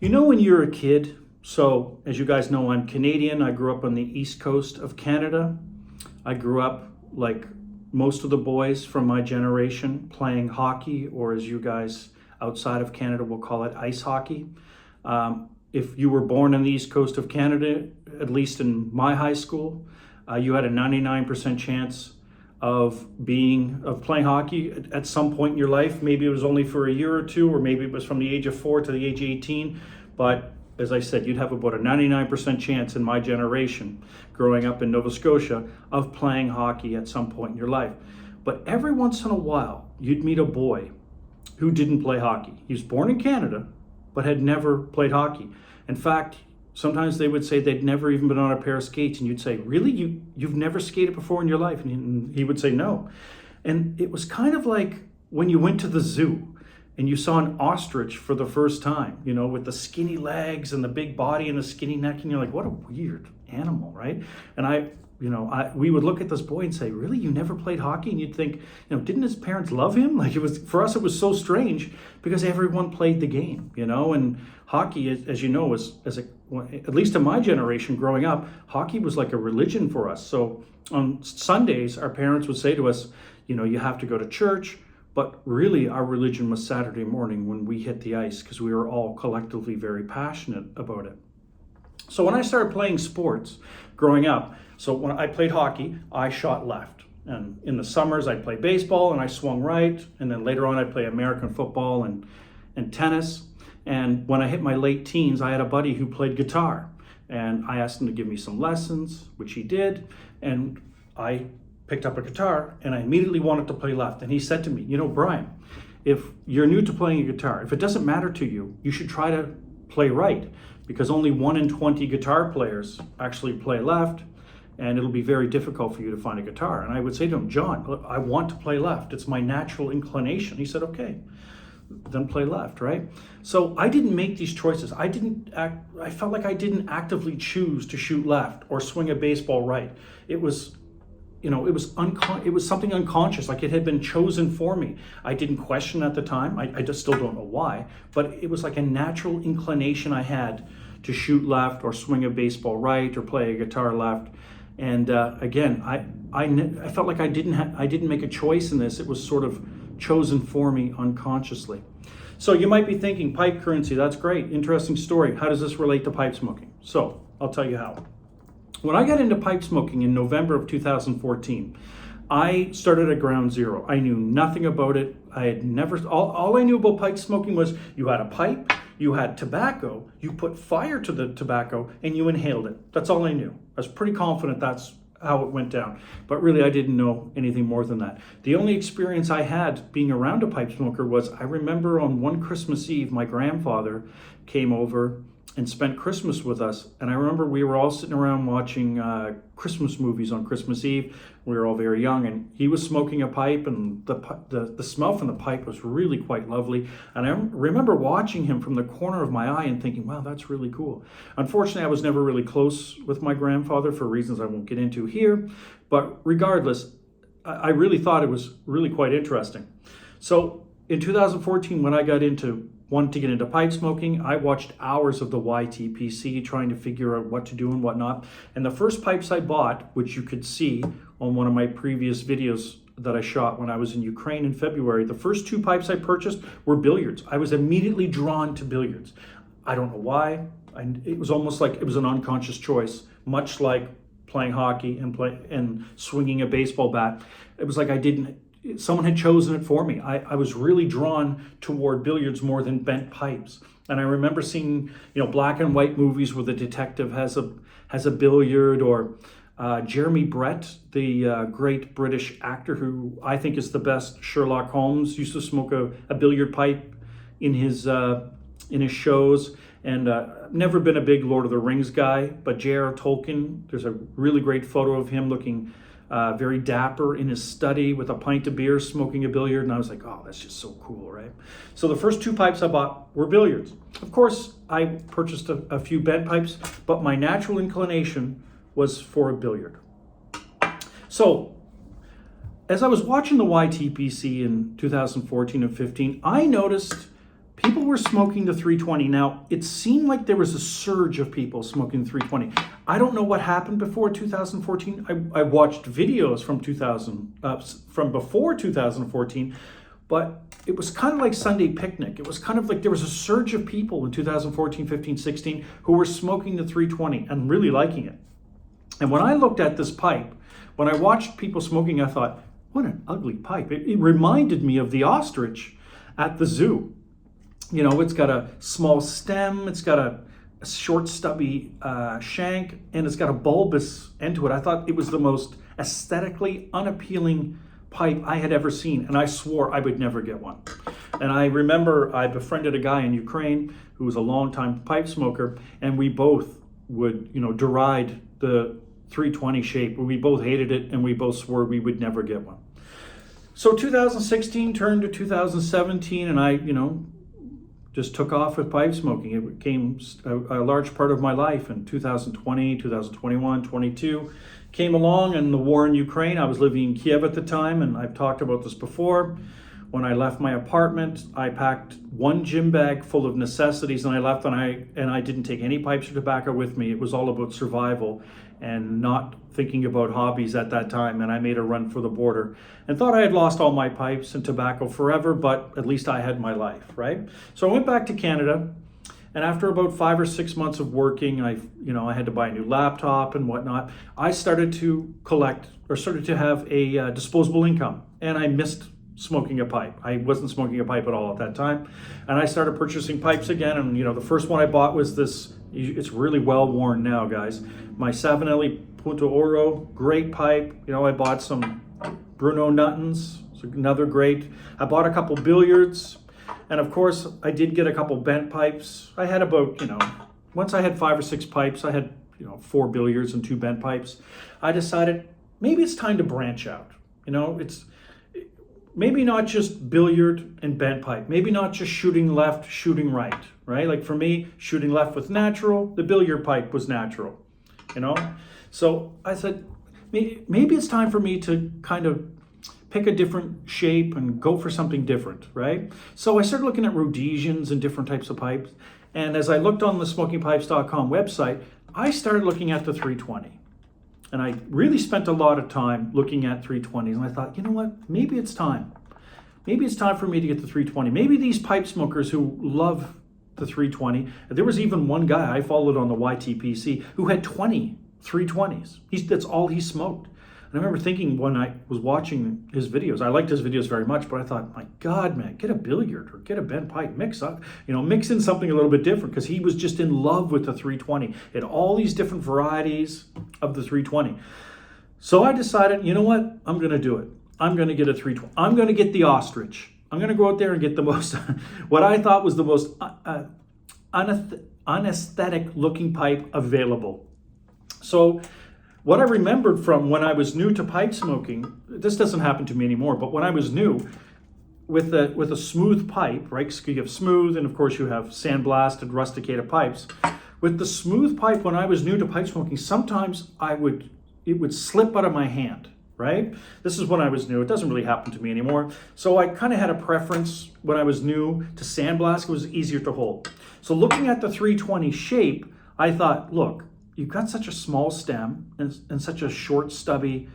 You know, when you're a kid, so as you guys know, I'm Canadian. I grew up on the east coast of Canada. I grew up like most of the boys from my generation playing hockey, or as you guys outside of Canada will call it, ice hockey. If you were born on the east coast of Canada, at least in my high school, you had a 99% chance of playing hockey at some point in your life. Maybe it was only for a year or two, or maybe it was from the age of 4 to the age of 18. But as I said, you'd have about a 99% chance in my generation, growing up in Nova Scotia, of playing hockey at some point in your life. But every once in a while, you'd meet a boy who didn't play hockey. He was born in Canada, but had never played hockey. In fact, sometimes they would say they'd never even been on a pair of skates, and you'd say, "Really? You've never skated before in your life?" And he would say, "No." And it was kind of like when you went to the zoo and you saw an ostrich for the first time, you know, with the skinny legs and the big body and the skinny neck, and you're like, what a weird animal, right? And we would look at this boy and say, "Really, you never played hockey?" And you'd think, didn't his parents love him? Like, it was, for us, it was so strange because everyone played the game, and hockey, as you know, was, at least in my generation growing up, hockey was like a religion for us. So on Sundays, our parents would say to us, you have to go to church. But really, our religion was Saturday morning when we hit the ice, because we were all collectively very passionate about it. So when I started playing sports growing up, so when I played hockey, I shot left. And in the summers, I'd play baseball and I swung right. And then later on, I'd play American football and tennis. And when I hit my late teens, I had a buddy who played guitar. And I asked him to give me some lessons, which he did. And I picked up a guitar and I immediately wanted to play left. And he said to me, "Brian, if you're new to playing a guitar, if it doesn't matter to you, you should try to play right, because only 1 in 20 guitar players actually play left, and it'll be very difficult for you to find a guitar." And I would say to him, "John, look, I want to play left. It's my natural inclination." He said, "Okay, then play left," right? So I didn't make these choices. I felt like I didn't actively choose to shoot left or swing a baseball right. It was it was something unconscious, like it had been chosen for me. I didn't question at the time. I just still don't know why, but it was like a natural inclination I had to shoot left or swing a baseball right or play a guitar left. And again, I felt like I didn't make a choice in this. It was sort of chosen for me unconsciously. So you might be thinking, pipe currency, that's great, interesting story. How does this relate to pipe smoking? So I'll tell you how. When I got into pipe smoking in November of 2014, I started at ground zero. I knew nothing about it. I had never, all I knew about pipe smoking was you had a pipe, you had tobacco, you put fire to the tobacco, and you inhaled it. That's all I knew. I was pretty confident that's how it went down. But really, I didn't know anything more than that. The only experience I had being around a pipe smoker was, I remember on one Christmas Eve, my grandfather came over and spent Christmas with us. And I remember we were all sitting around watching Christmas movies on Christmas Eve. We were all very young, and he was smoking a pipe, and the smell from the pipe was really quite lovely. And I remember watching him from the corner of my eye and thinking, wow, that's really cool. Unfortunately, I was never really close with my grandfather for reasons I won't get into here. But regardless, I really thought it was really quite interesting. So in 2014, when I wanted to get into pipe smoking, I watched hours of the YTPC trying to figure out what to do and what not. And the first pipes I bought, which you could see on one of my previous videos that I shot when I was in Ukraine in February, the first 2 pipes I purchased were billiards. I was immediately drawn to billiards. I don't know why. It was almost like it was an unconscious choice, much like playing hockey and swinging a baseball bat. It was like someone had chosen it for me. I was really drawn toward billiards more than bent pipes. And I remember seeing, black and white movies where the detective has a billiard, or Jeremy Brett, the great British actor who I think is the best Sherlock Holmes, used to smoke a billiard pipe in his shows. And never been a big Lord of the Rings guy, but J.R. Tolkien, there's a really great photo of him looking very dapper in his study with a pint of beer, smoking a billiard. And I was like, oh, that's just so cool, right? So the first 2 pipes I bought were billiards. Of course, I purchased a few bent pipes, but my natural inclination was for a billiard. So as I was watching the YTPC in 2014 and 15, I noticed people were smoking the 320. Now, it seemed like there was a surge of people smoking 320. I don't know what happened before 2014. I watched videos from from before 2014, but it was kind of like Sunday picnic. It was kind of like there was a surge of people in 2014, 15, 16 who were smoking the 320 and really liking it. And when I looked at this pipe, when I watched people smoking, I thought, what an ugly pipe. It reminded me of the ostrich at the zoo. You know, it's got a small stem, it's got a short stubby shank, and it's got a bulbous end to it. I thought it was the most aesthetically unappealing pipe I had ever seen, and I swore I would never get one. And I remember I befriended a guy in Ukraine who was a longtime pipe smoker, and we both would, deride the 320 shape. We both hated it, and we both swore we would never get one. So 2016 turned to 2017, and I, just took off with pipe smoking. It became a large part of my life in 2020, 2021, 22. Came along and the war in Ukraine. I was living in Kiev at the time, and I've talked about this before. When I left my apartment, I packed one gym bag full of necessities, and I left, and I didn't take any pipes or tobacco with me. It was all about survival and not thinking about hobbies at that time, and I made a run for the border and thought I had lost all my pipes and tobacco forever, but at least I had my life, right? So I went back to Canada, and after about 5 or 6 months of working, I had to buy a new laptop and whatnot. I started to started to have a disposable income, and I missed smoking a pipe. I wasn't smoking a pipe at all at that time. And I started purchasing pipes again. And, the first one I bought was this, it's really well worn now, guys. My Savinelli Punto Oro, great pipe. I bought some Bruno Nuttons, another great. I bought a couple billiards. And of course, I did get a couple bent pipes. I had about, once I had 5 or 6 pipes, I had, 4 billiards and 2 bent pipes. I decided maybe it's time to branch out. It's maybe not just billiard and bent pipe. Maybe not just shooting left, shooting right, right? Like for me, shooting left was natural. The billiard pipe was natural, So I said, maybe it's time for me to kind of pick a different shape and go for something different, right? So I started looking at Rhodesians and different types of pipes. And as I looked on the smokingpipes.com website, I started looking at the 320. And I really spent a lot of time looking at 320s. And I thought, you know what? Maybe it's time. Maybe it's time for me to get the 320. Maybe these pipe smokers who love the 320. There was even one guy I followed on the YTPC who had 20 320s. That's all he smoked. And I remember thinking when I was watching his videos, I liked his videos very much, but I thought, my God, man, get a billiard or get a bent pipe, mix in something a little bit different, because he was just in love with the 320. He had all these different varieties of the 320. So I decided, you know what? I'm going to do it. I'm going to get a 320. I'm going to get the ostrich. I'm going to go out there and get the most, what I thought was the most unaesthetic looking pipe available. So what I remembered from when I was new to pipe smoking, this doesn't happen to me anymore, but when I was new, with a smooth pipe, right? So you have smooth, and of course you have sandblasted, rusticated pipes. With the smooth pipe, when I was new to pipe smoking, sometimes it would slip out of my hand, right? This is when I was new. It doesn't really happen to me anymore. So I kind of had a preference when I was new to sandblast. It was easier to hold. So looking at the 320 shape, I thought, look, you've got such a small stem and such a short, stubby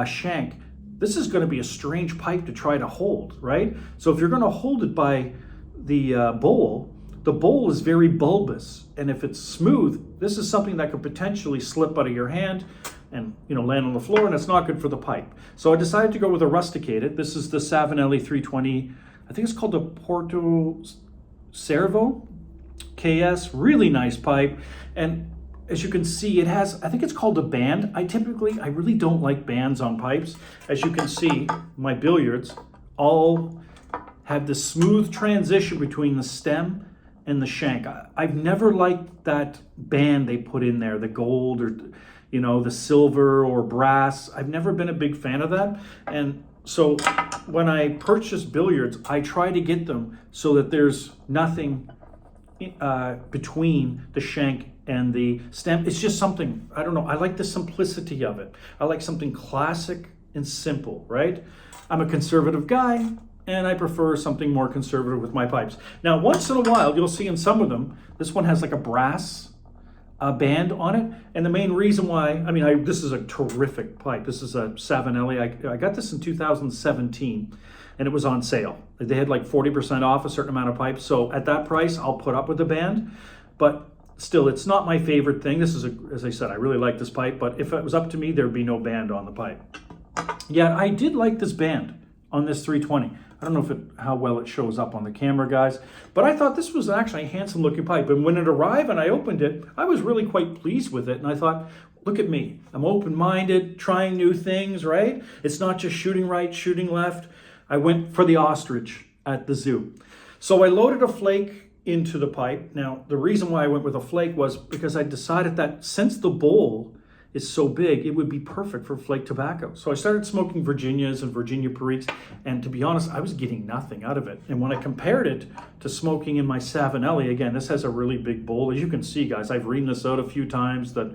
shank. This is going to be a strange pipe to try to hold, right? So if you're going to hold it by the bowl is very bulbous. And if it's smooth, this is something that could potentially slip out of your hand and land on the floor, and it's not good for the pipe. So I decided to go with a rusticated. This is the Savinelli 320. I think it's called the Porto Servo KS. Really nice pipe. And as you can see, it has, I think it's called a band. I really don't like bands on pipes. As you can see, my billiards all have this smooth transition between the stem and the shank. I've never liked that band they put in there, the gold or, the silver or brass. I've never been a big fan of that. And so when I purchase billiards, I try to get them so that there's nothing between the shank and the stem. It's just something, I don't know, I like the simplicity of it. I like something classic and simple, right? I'm a conservative guy, and I prefer something more conservative with my pipes. Now, once in a while, you'll see in some of them, this one has like a brass band on it. And the main reason why, this is a terrific pipe. This is a Savinelli. I got this in 2017 and it was on sale. They had like 40% off a certain amount of pipes. So at that price, I'll put up with the band, but still, it's not my favorite thing. This is, as I said, I really like this pipe, but if it was up to me, there'd be no band on the pipe. Yeah, I did like this band on this 320. I don't know how well it shows up on the camera, guys, but I thought this was actually a handsome looking pipe. And when it arrived and I opened it, I was really quite pleased with it. And I thought, look at me. I'm open-minded, trying new things, right? It's not just shooting right, shooting left. I went for the ostrich at the zoo. So I loaded a flake into the pipe. Now, the reason why I went with a flake was because I decided that since the bowl is so big, it would be perfect for flake tobacco. So I started smoking Virginias and Virginia Periques, and to be honest, I was getting nothing out of it. And when I compared it to smoking in my Savinelli, again, this has a really big bowl. As you can see, guys, I've reamed this out a few times, that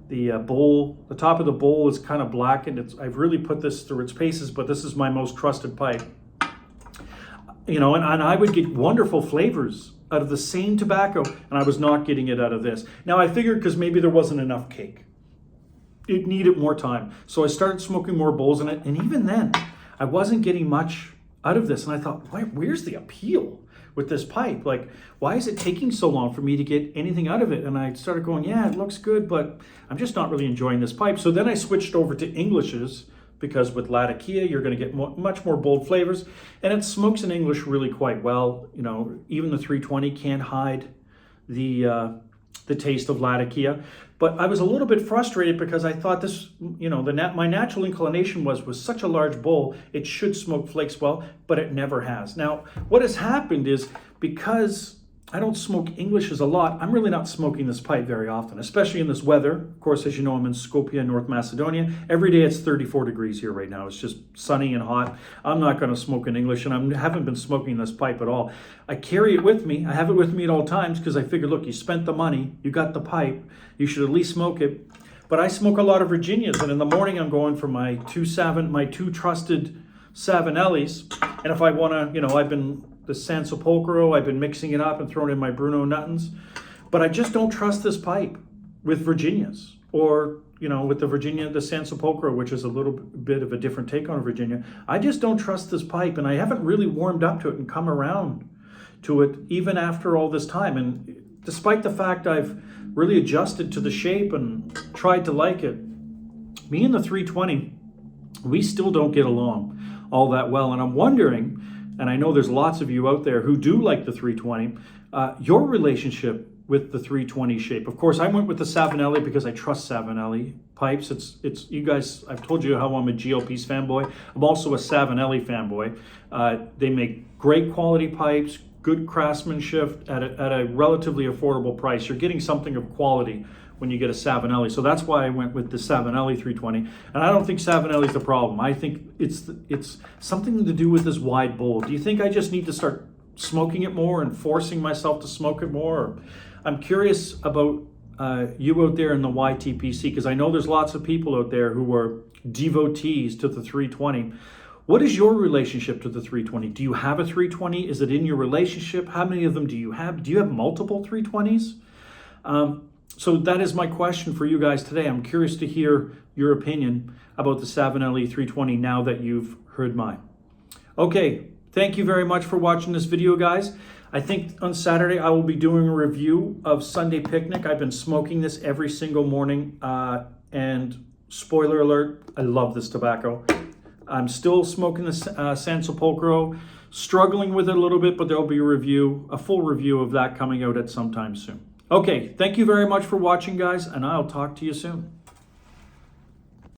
the bowl, the top of the bowl is kind of blackened. I've really put this through its paces, but this is my most trusted pipe. You know, and I would get wonderful flavors out of the same tobacco, and I was not getting it out of this. Now I figured because maybe there wasn't enough cake. It needed more time. So I started smoking more bowls in it, and even then, I wasn't getting much out of this. And I thought, where's the appeal with this pipe? Like, why is it taking so long for me to get anything out of it? And I started going, yeah, it looks good, but I'm just not really enjoying this pipe. So then I switched over to Englishes, because with Latakia, you're going to get much more bold flavors, and it smokes in English really quite well. You know, even the 320 can't hide the taste of Latakia. But I was a little bit frustrated because I thought this, you know, my natural inclination was with such a large bowl, it should smoke flakes well, but it never has. Now, what has happened is because I don't smoke Englishes a lot, I'm really not smoking this pipe very often, especially in this weather. Of course, as you know, I'm in Skopje, North Macedonia. Every day it's 34 degrees here right now. It's just sunny and hot. I'm not going to smoke an English, and I haven't been smoking this pipe at all. I carry it with me. I have it with me at all times because I figure, look, you spent the money, you got the pipe, you should at least smoke it. But I smoke a lot of Virginias, and in the morning I'm going for my two trusted Savinellis. And if I want to, you know, I've been the San Sepolcro, I've been mixing it up and throwing in my Bruno Nuttons, but I just don't trust this pipe with Virginias, or, you know, with the San Sepolcro, which is a little bit of a different take on Virginia. I just don't trust this pipe, and I haven't really warmed up to it and come around to it even after all this time. And despite the fact I've really adjusted to the shape and tried to like it, me and the 320, we still don't get along all that well. And I'm wondering, and I know there's lots of you out there who do like the 320, your relationship with the 320 shape. Of course, I went with the Savinelli because I trust Savinelli pipes. It's you guys, I've told you how I'm a GLP's fanboy. I'm also a Savinelli fanboy. They make great quality pipes, good craftsmanship at a relatively affordable price. You're getting something of quality when you get a Savinelli. So that's why I went with the Savinelli 320. And I don't think Savinelli's the problem. I think it's something to do with this wide bowl. Do you think I just need to start smoking it more and forcing myself to smoke it more? Or, I'm curious about you out there in the YTPC, because I know there's lots of people out there who are devotees to the 320. What is your relationship to the 320? Do you have a 320? Is it in your relationship? How many of them do you have? Do you have multiple 320s? So that is my question for you guys today. I'm curious to hear your opinion about the Savinelli 320 now that you've heard mine. Okay, thank you very much for watching this video, guys. I think on Saturday I will be doing a review of Sunday Picnic. I've been smoking this every single morning, and spoiler alert, I love this tobacco. I'm still smoking the San Sepolcro, struggling with it a little bit, but there'll be a full review of that coming out at some time soon. Okay, thank you very much for watching, guys, and I'll talk to you soon.